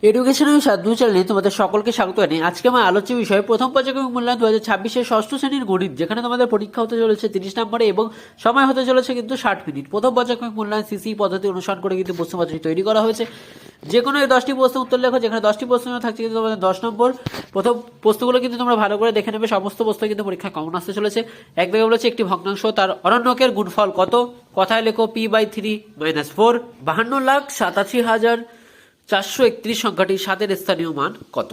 Educational সাধু চ্যানেলে তোমাদের সকলকে স্বাগত জানাই। আজকে আমার আলোচ্য বিষয় প্রথম পর্যায়ক্রমিক মূল্যায়ন 2026 ষষ্ঠ শ্রেণীর গণিত, যেখানে তোমাদের পরীক্ষা হতে চলেছে 30 নম্বরে এবং সময় হতে চলেছে কিন্তু 60 মিনিট। প্রথম পর্যায়ক্রমিক মূল্যায়ন সিসি পদ্ধতি অনুসরণ করে কিন্তু প্রশ্নপত্রটি তৈরি করা হয়েছে। যে কোনো 10টি প্রশ্নের উত্তর লেখো, যেখানে 10টি প্রশ্ন থাকছে কিন্তু তোমাদের 10 নম্বর। প্রথম প্রশ্নগুলো কিন্তু তোমরা ভালো করে দেখে নেবে, সমস্ত প্রশ্ন কিন্তু পরীক্ষা কমন আসতে চলেছে। এক জায়গায় বলেছে একটি ভগ্নাংশ তার অরণ্যকের গুণফল কত, কথায় লেখো p/3 - 4। 52,87,431 সংখ্যাটি 7-এর স্থানীয় মান কত?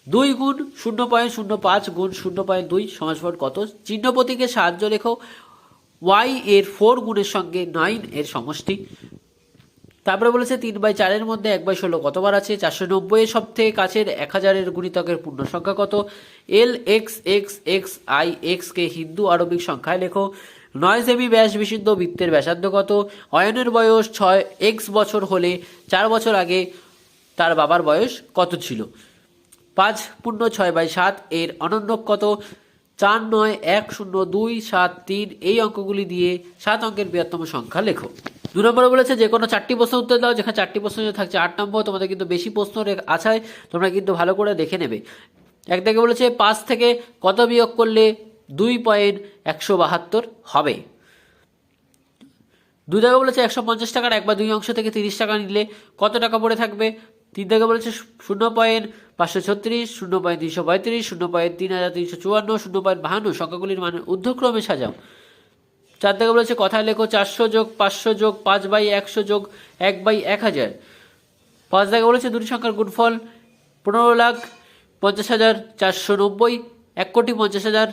2 গুণ 0.05 গুণ 0.2 সমাসফল কত? চিহ্ন প্রতীকের সাহায্য লেখো। y এর 4 গুণের সঙ্গে 9 এর সমষ্টি। তারপরে বলেছে 3/4 এর মধ্যে 1/16 কতবার আছে? 490 এর সব থেকে কাছের 1000 এর গুণিতকের পূর্ণ সংখ্যা কত? l x x x i x K Hindu Arabic সংখ্যায় লেখো। 9 সেমি ব্যাস বিশিষ্ট বৃত্তের ব্যাসার্ধ কত? অয়নের বয়স 6x বছর হলে 4 বছর আগে তার বাবার বয়স কত ছিল? 5/6/7 এর অনন্যক কত? 4 9 1 0 2 7 3। এই অঙ্কগুলি দিয়ে 7 অঙ্কের বৃহত্তম সংখ্যা লেখো। 2 নম্বরে বলেছে যে কোনো 4টি প্রশ্ন উত্তর দাও, যেখানে 4টি প্রশ্ন থাকছে 8 নম্বর। তোমাদের কিন্তু বেশি প্রশ্ন আছে, তোমরা কিন্তু ভালো করে দেখে নেবে। এক দিকে বলেছে 5 থেকে কত বিয়োগ করলে 2.172 হবে? 2 জায়গায় বলেছে 150 টাকার 1/2 অংশ থেকে 30 টাকা নিলে কত টাকা পড়ে থাকবে? 3 জায়গায় বলেছে 0.536, 0.335, 0.3354, 0.52 সংখ্যাগুলির মানে ঊর্ধ্বক্রমে সাজাও। 4 জায়গায় বলেছে কথায় লেখো 400 যোগ 500 যোগ 5/100 যোগ 1/1000। 5 জায়গায় বলেছে দুটি সংখ্যার গুণফল 15,50,490, 1,50,000,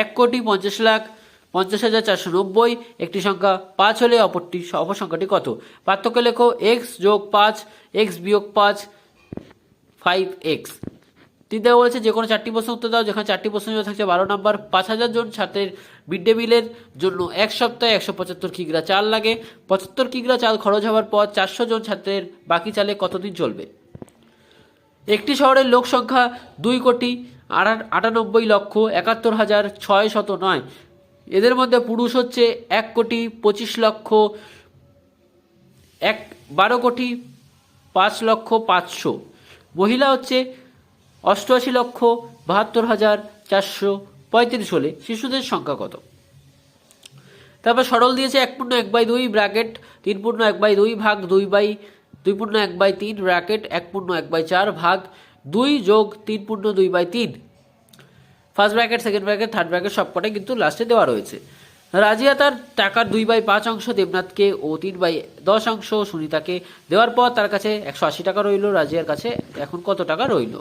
1,50,50,490। একটি সংখ্যা 5 হলে অপর সংখ্যাটি কত? পার্থক্য লেখো। x যোগ 5 x বিয়োগ 5 5x। 3 জায়গায় বলেছে যে কোনো 4টি প্রশ্ন উত্তর দাও, যেখানে 4টি প্রশ্ন থাকছে 12 নম্বর। 5000 জন ছাত্রের মিড ডে মিলের জন্য এক সপ্তাহে 175 কিগ্রা চাল লাগে। 75 কিগ্রা চাল খরচ হওয়ার পর 400 জন ছাত্রের বাকি চালে কতদিন চলবে? একটি শহরের লোক সংখ্যা 2,98,71,609। এদের মধ্যে পুরুষ হচ্ছে 1,25,12,05,500,500। মহিলা হচ্ছে 88,72,435 হলে শিশুদের সংখ্যা কত? তারপর সরল দিয়েছে 1/1/2 ব্র্যাকেট 3/1/2 ভাগ 2/1/3 ব্র্যাকেট 1/1/4 ভাগ 2 যোগ 3/2/3। First bracket, second bracket, third bracket সবকটাই কিন্তু লাস্টে দেওয়া রয়েছে। রাজিয়া তার টাকার 2/5 অংশ দেবনাথকে ও 3/10 অংশ সুনিতাকে দেওয়ার পর তার কাছে 180 টাকা রইল। রাজিয়ার কাছে এখন কত টাকা রইল?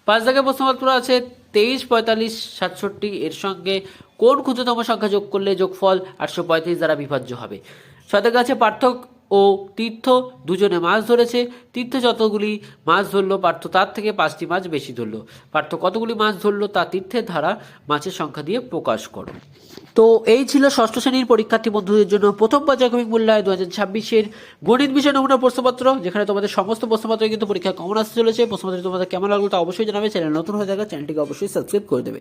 5 দাগের প্রশ্নপত্র আছে 23, 45, 67 এর সঙ্গে কোন ক্ষুদ্রতম সংখ্যা যোগ করলে যোগফল 835 দ্বারা বিভাজ্য হবে? 6 দাগে আছে পার্থ ও তীর্থ দুজনে মাছ ধরেছে। তীর্থ যতগুলি মাছ ধরলো পার্থ তার থেকে 5টি মাছ বেশি ধরলো। পার্থ কতগুলি মাছ ধরলো তা তীর্থের ধারা মাছের সংখ্যা দিয়ে প্রকাশ করো। তো এই ছিল ষষ্ঠ শ্রেণীর পরীক্ষার্থী বন্ধুদের জন্য প্রথম পর্যায়ক্রমিক মূল্যায়ন 2026 গণিত বিষয় নমুনা প্রশ্নপত্র, যেখানে তোমাদের সমস্ত প্রশ্নপত্র কিন্তু পরীক্ষা কমন আসতে চলেছে। প্রশ্নপত্র তোমাদের কেমন লাগলো তা অবশ্যই জানাবে। চ্যানেল নতুন হয়ে থাকলে চ্যানেলটিকে অবশ্যই সাবস্ক্রাইব করে দেবে।